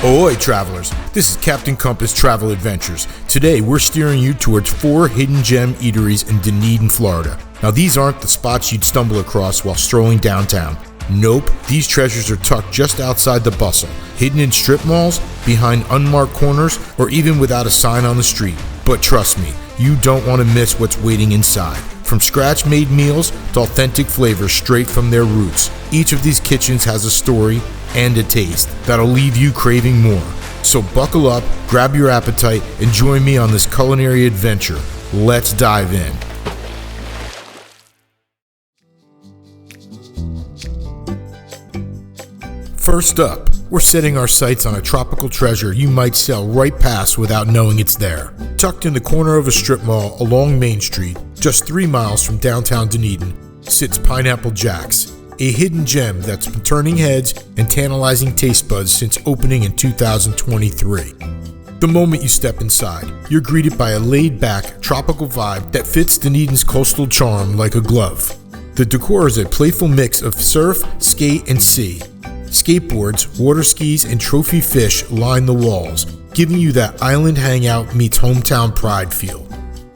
Ahoy travelers, this is Captain Compass Travel Adventures. Today we're steering you towards 4 hidden gem eateries in Dunedin, Florida. Now these aren't the spots you'd stumble across while strolling downtown. Nope, these treasures are tucked just outside the bustle, hidden in strip malls, behind unmarked corners, or even without a sign on the street. But trust me, you don't want to miss what's waiting inside. From scratch-made meals to authentic flavors straight from their roots, each of these kitchens has a story and a taste that'll leave you craving more. So buckle up, grab your appetite, and join me on this culinary adventure. Let's dive in. First up, we're setting our sights on a tropical treasure you might sail right past without knowing it's there. Tucked in the corner of a strip mall along Main Street, just 3 miles from downtown Dunedin, sits Pineapple Jack's, a hidden gem that's been turning heads and tantalizing taste buds since opening in 2023. The moment you step inside, you're greeted by a laid-back, tropical vibe that fits Dunedin's coastal charm like a glove. The decor is a playful mix of surf, skate, and sea. Skateboards, water skis, and trophy fish line the walls, giving you that island hangout meets hometown pride feel.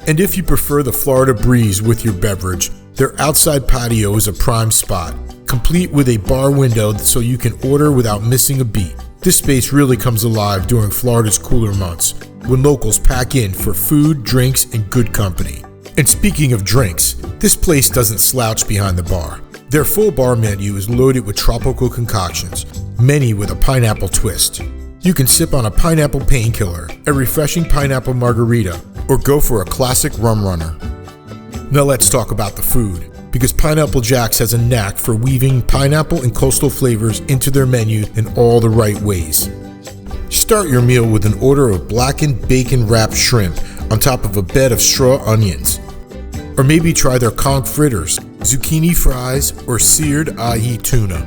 And if you prefer the Florida breeze with your beverage, their outside patio is a prime spot, complete with a bar window so you can order without missing a beat. This space really comes alive during Florida's cooler months, when locals pack in for food, drinks, and good company. And speaking of drinks, this place doesn't slouch behind the bar. Their full bar menu is loaded with tropical concoctions, many with a pineapple twist. You can sip on a pineapple painkiller, a refreshing pineapple margarita, or go for a classic rum runner. Now let's talk about the food, because Pineapple Jack's has a knack for weaving pineapple and coastal flavors into their menu in all the right ways. Start your meal with an order of blackened bacon-wrapped shrimp on top of a bed of straw onions. Or maybe try their conch fritters, zucchini fries, or seared ahi tuna.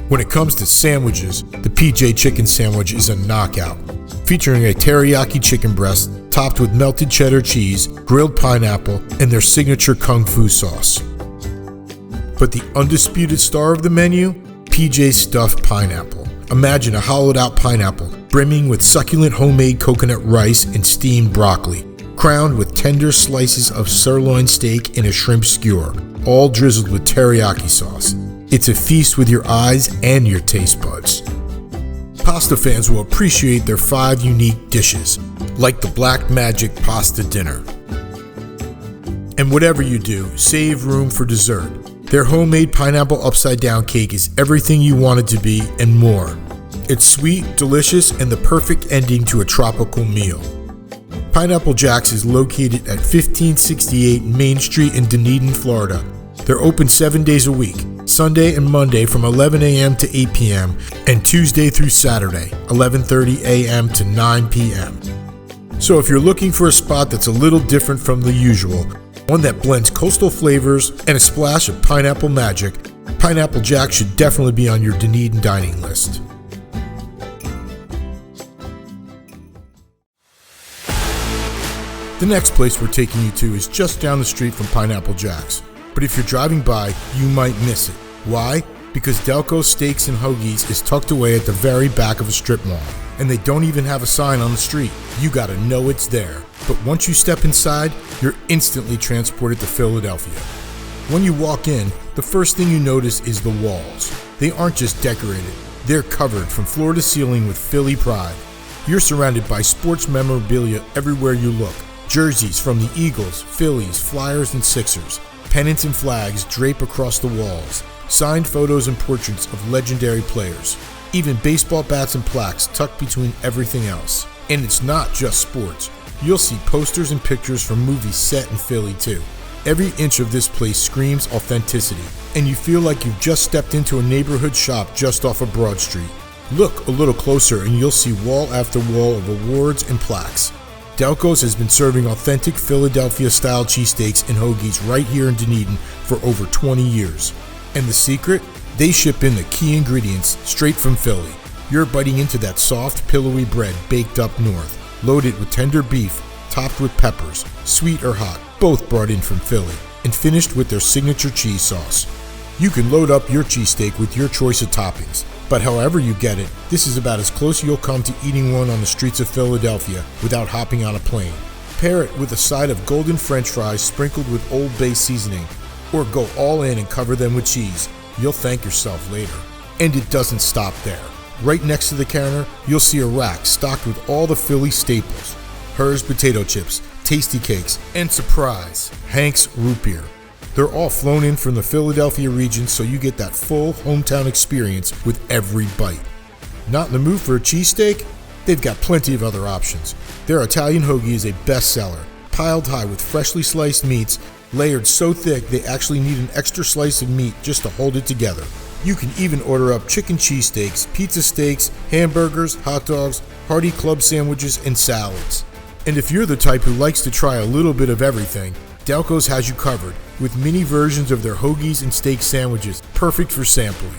When it comes to sandwiches, the PJ chicken sandwich is a knockout, featuring a teriyaki chicken breast topped with melted cheddar cheese, grilled pineapple, and their signature kung fu sauce. But the undisputed star of the menu? PJ's stuffed pineapple. Imagine a hollowed out pineapple brimming with succulent homemade coconut rice and steamed broccoli, crowned with tender slices of sirloin steak and a shrimp skewer, all drizzled with teriyaki sauce. It's a feast with your eyes and your taste buds. Pasta fans will appreciate their 5 unique dishes, like the Black Magic Pasta Dinner. And whatever you do, save room for dessert. Their homemade pineapple upside down cake is everything you want it to be and more. It's sweet, delicious, and the perfect ending to a tropical meal. Pineapple Jack's is located at 1568 Main Street in Dunedin, Florida. They're open 7 days a week, Sunday and Monday from 11 a.m. to 8 p.m. and Tuesday through Saturday, 11:30 a.m. to 9 p.m. So if you're looking for a spot that's a little different from the usual, one that blends coastal flavors and a splash of pineapple magic, Pineapple Jack should definitely be on your Dunedin dining list. The next place we're taking you to is just down the street from Pineapple Jack's. But if you're driving by, you might miss it. Why? Because Delco Steaks and Hoagies is tucked away at the very back of a strip mall. And they don't even have a sign on the street. You gotta know it's there. But once you step inside, you're instantly transported to Philadelphia. When you walk in, the first thing you notice is the walls. They aren't just decorated, they're covered from floor to ceiling with Philly pride. You're surrounded by sports memorabilia everywhere you look. Jerseys from the Eagles, Phillies, Flyers, and Sixers. Pennants and flags drape across the walls. Signed photos and portraits of legendary players. Even baseball bats and plaques tucked between everything else. And it's not just sports. You'll see posters and pictures from movies set in Philly too. Every inch of this place screams authenticity, and you feel like you've just stepped into a neighborhood shop just off of Broad Street. Look a little closer and you'll see wall after wall of awards and plaques. Delco's has been serving authentic Philadelphia-style cheesesteaks and hoagies right here in Dunedin for over 20 years. And the secret? They ship in the key ingredients straight from Philly. You're biting into that soft, pillowy bread baked up north, loaded with tender beef, topped with peppers, sweet or hot, both brought in from Philly, and finished with their signature cheese sauce. You can load up your cheesesteak with your choice of toppings, But however you get it, this is about as close you'll come to eating one on the streets of Philadelphia without hopping on a plane. Pair it with a side of golden French fries sprinkled with Old Bay seasoning, or go all in and cover them with cheese. You'll thank yourself later. And it doesn't stop there. Right next to the counter, you'll see a rack stocked with all the Philly staples. Hers potato chips, tasty cakes, and surprise, Hank's root beer. They're all flown in from the Philadelphia region, so you get that full hometown experience with every bite. Not in the mood for a cheesesteak? They've got plenty of other options. Their Italian hoagie is a bestseller, piled high with freshly sliced meats, layered so thick they actually need an extra slice of meat just to hold it together. You can even order up chicken cheesesteaks, pizza steaks, hamburgers, hot dogs, hearty club sandwiches, and salads. And if you're the type who likes to try a little bit of everything, Delco's has you covered with mini versions of their hoagies and steak sandwiches, perfect for sampling.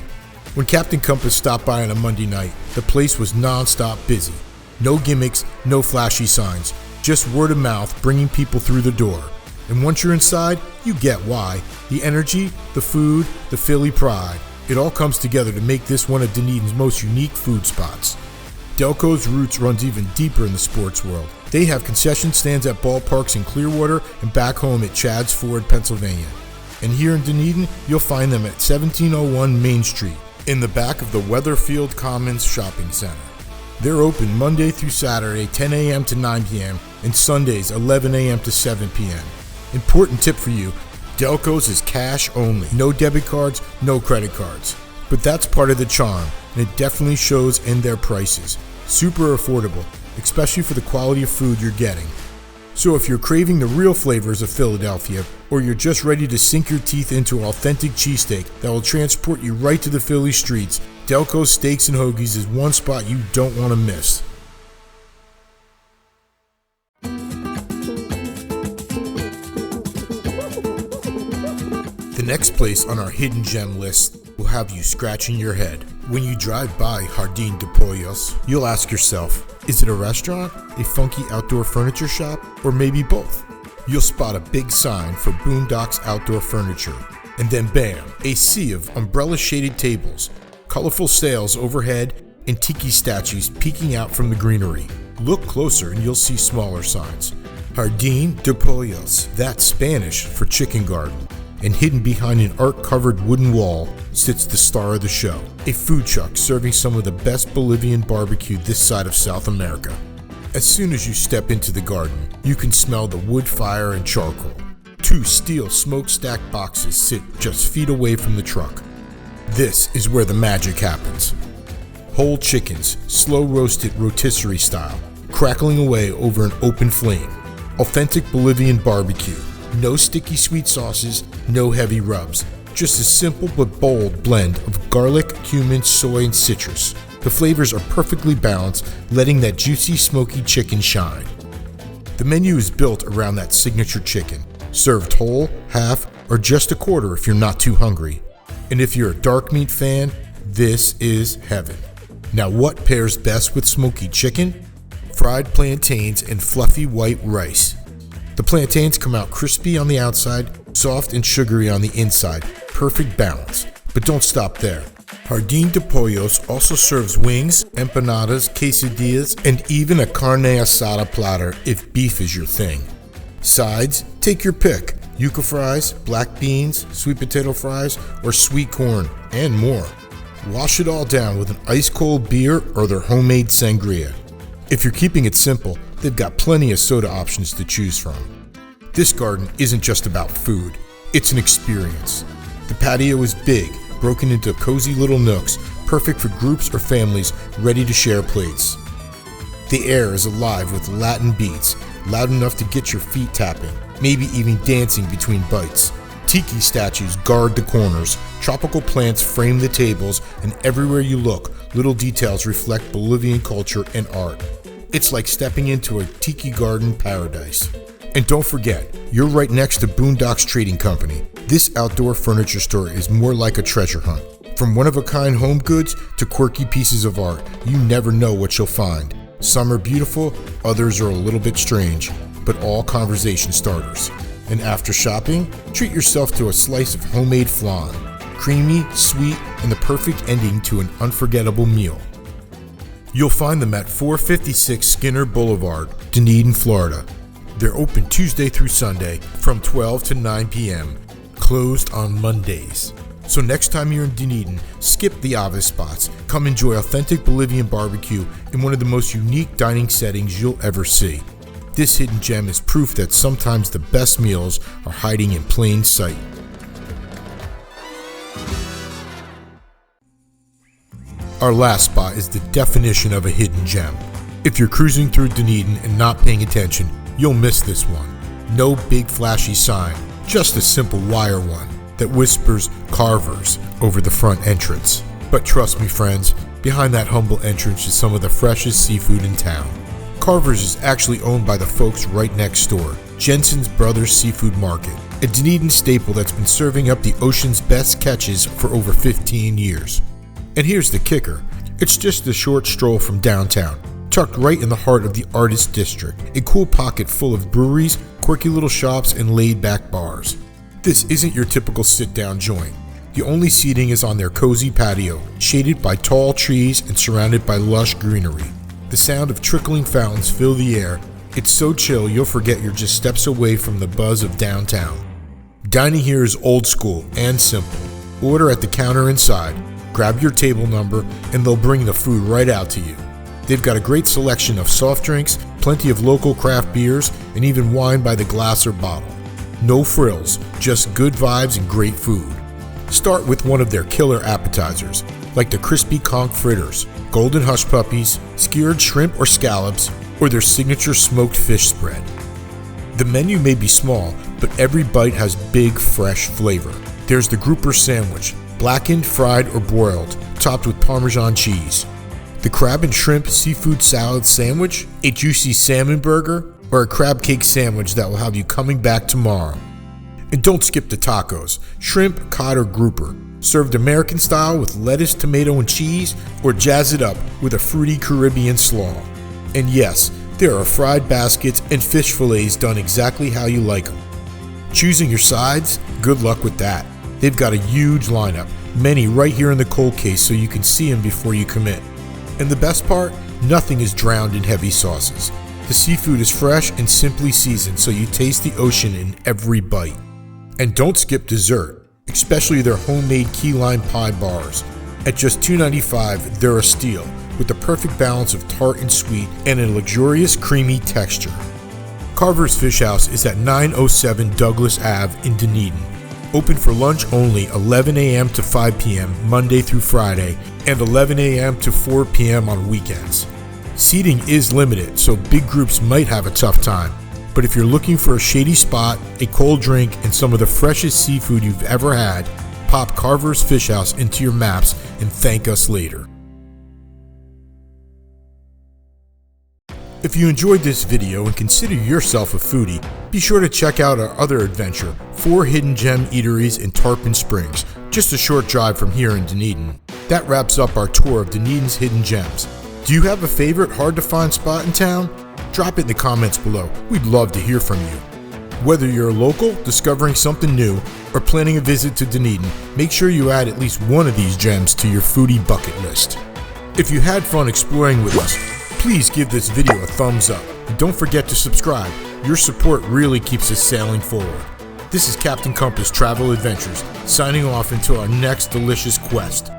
When Captain Compass stopped by on a Monday night, the place was non-stop busy. No gimmicks, no flashy signs, just word of mouth bringing people through the door. And once you're inside, you get why. The energy, the food, the Philly pride. It all comes together to make this one of Dunedin's most unique food spots. Delco's roots runs even deeper in the sports world. They have concession stands at ballparks in Clearwater and back home at Chadds Ford, Pennsylvania. And here in Dunedin, you'll find them at 1701 Main Street, in the back of the Weatherfield Commons Shopping Center. They're open Monday through Saturday, 10 a.m. to 9 p.m., and Sundays, 11 a.m. to 7 p.m. Important tip for you, Delco's is cash only. No debit cards, no credit cards. But that's part of the charm, and it definitely shows in their prices. Super affordable, especially for the quality of food you're getting. So if you're craving the real flavors of Philadelphia, or you're just ready to sink your teeth into an authentic cheesesteak that will transport you right to the Philly streets, Delco's Steaks and Hoagies is one spot you don't want to miss. The next place on our hidden gem list will have you scratching your head. When you drive by Jardin De Pollos, you'll ask yourself, is it a restaurant, a funky outdoor furniture shop, or maybe both? You'll spot a big sign for Boondocks Outdoor Furniture, and then bam, a sea of umbrella-shaded tables, colorful sails overhead, and tiki statues peeking out from the greenery. Look closer and you'll see smaller signs. Jardin De Pollos, that's Spanish for chicken garden. And hidden behind an art-covered wooden wall sits the star of the show, a food truck serving some of the best Bolivian barbecue this side of South America. As soon as you step into the garden, you can smell the wood fire and charcoal. 2 steel smokestack boxes sit just feet away from the truck. This is where the magic happens. Whole chickens, slow-roasted rotisserie style, crackling away over an open flame. Authentic Bolivian barbecue. No sticky sweet sauces, no heavy rubs. Just a simple but bold blend of garlic, cumin, soy, and citrus. The flavors are perfectly balanced, letting that juicy, smoky chicken shine. The menu is built around that signature chicken, served whole, half, or just a quarter if you're not too hungry. And if you're a dark meat fan, this is heaven. Now what pairs best with smoky chicken? Fried plantains and fluffy white rice. The plantains come out crispy on the outside, soft and sugary on the inside. Perfect balance. But don't stop there. Jardin De Pollos also serves wings, empanadas, quesadillas, and even a carne asada platter if beef is your thing. Sides? Take your pick. Yuca fries, black beans, sweet potato fries, or sweet corn, and more. Wash it all down with an ice-cold beer or their homemade sangria. If you're keeping it simple, they've got plenty of soda options to choose from. This garden isn't just about food, it's an experience. The patio is big, broken into cozy little nooks, perfect for groups or families ready to share plates. The air is alive with Latin beats, loud enough to get your feet tapping, maybe even dancing between bites. Tiki statues guard the corners, tropical plants frame the tables, and everywhere you look, little details reflect Bolivian culture and art. It's like stepping into a tiki garden paradise. And don't forget, you're right next to Boondocks Trading Company. This outdoor furniture store is more like a treasure hunt. From one-of-a-kind home goods to quirky pieces of art, you never know what you'll find. Some are beautiful, others are a little bit strange, but all conversation starters. And after shopping, treat yourself to a slice of homemade flan. creamy, sweet, and the perfect ending to an unforgettable meal. You'll find them at 456 Skinner Boulevard, Dunedin, Florida. They're open Tuesday through Sunday from 12 to 9 p.m., closed on Mondays. So next time you're in Dunedin, skip the obvious spots. Come enjoy authentic Bolivian barbecue in one of the most unique dining settings you'll ever see. This hidden gem is proof that sometimes the best meals are hiding in plain sight. Our last spot is the definition of a hidden gem. If you're cruising through Dunedin and not paying attention, you'll miss this one. No big flashy sign, just a simple wire one that whispers Carvors over the front entrance. But trust me friends, behind that humble entrance is some of the freshest seafood in town. Carvors is actually owned by the folks right next door, Jensen's Brothers Seafood Market, a Dunedin staple that's been serving up the ocean's best catches for over 15 years. And here's the kicker, it's just a short stroll from downtown, tucked right in the heart of the Artist District, a cool pocket full of breweries, quirky little shops, and laid-back bars. This isn't your typical sit-down joint. The only seating is on their cozy patio, shaded by tall trees and surrounded by lush greenery. The sound of trickling fountains fill the air. It's so chill you'll forget you're just steps away from the buzz of downtown. Dining here is old school and simple. Order at the counter inside, grab your table number, and they'll bring the food right out to you. They've got a great selection of soft drinks, plenty of local craft beers, and even wine by the glass or bottle. No frills, just good vibes and great food. Start with one of their killer appetizers, like the crispy conch fritters, golden hush puppies, skewered shrimp or scallops, or their signature smoked fish spread. The menu may be small, but every bite has big, fresh flavor. There's the grouper sandwich, blackened, fried, or broiled, topped with Parmesan cheese. The crab and shrimp seafood salad sandwich, a juicy salmon burger, or a crab cake sandwich that will have you coming back tomorrow. And don't skip the tacos, shrimp, cod, or grouper, served American style with lettuce, tomato, and cheese, or jazz it up with a fruity Caribbean slaw. And yes, there are fried baskets and fish fillets done exactly how you like them. Choosing your sides? Good luck with that. They've got a huge lineup, many right here in the cold case so you can see them before you commit. And the best part? Nothing is drowned in heavy sauces. The seafood is fresh and simply seasoned so you taste the ocean in every bite. And don't skip dessert, especially their homemade key lime pie bars. At just $2.95, they're a steal, with the perfect balance of tart and sweet and a luxurious creamy texture. Carvor's Fish House is at 907 Douglas Ave in Dunedin. Open for lunch only 11 a.m. to 5 p.m. Monday through Friday and 11 a.m. to 4 p.m. on weekends. Seating is limited, so big groups might have a tough time. But if you're looking for a shady spot, a cold drink, and some of the freshest seafood you've ever had, pop Carvor's Fish House into your maps and thank us later. If you enjoyed this video and consider yourself a foodie, be sure to check out our other adventure, 4 hidden gem eateries in Tarpon Springs, just a short drive from here in Dunedin. That wraps up our tour of Dunedin's hidden gems. Do you have a favorite hard to find spot in town? Drop it in the comments below, we'd love to hear from you. Whether you're a local, discovering something new, or planning a visit to Dunedin, make sure you add at least one of these gems to your foodie bucket list. If you had fun exploring with us, please give this video a thumbs up, and don't forget to subscribe. Your support really keeps us sailing forward. This is Captain Compass Travel Adventures, signing off until our next delicious quest.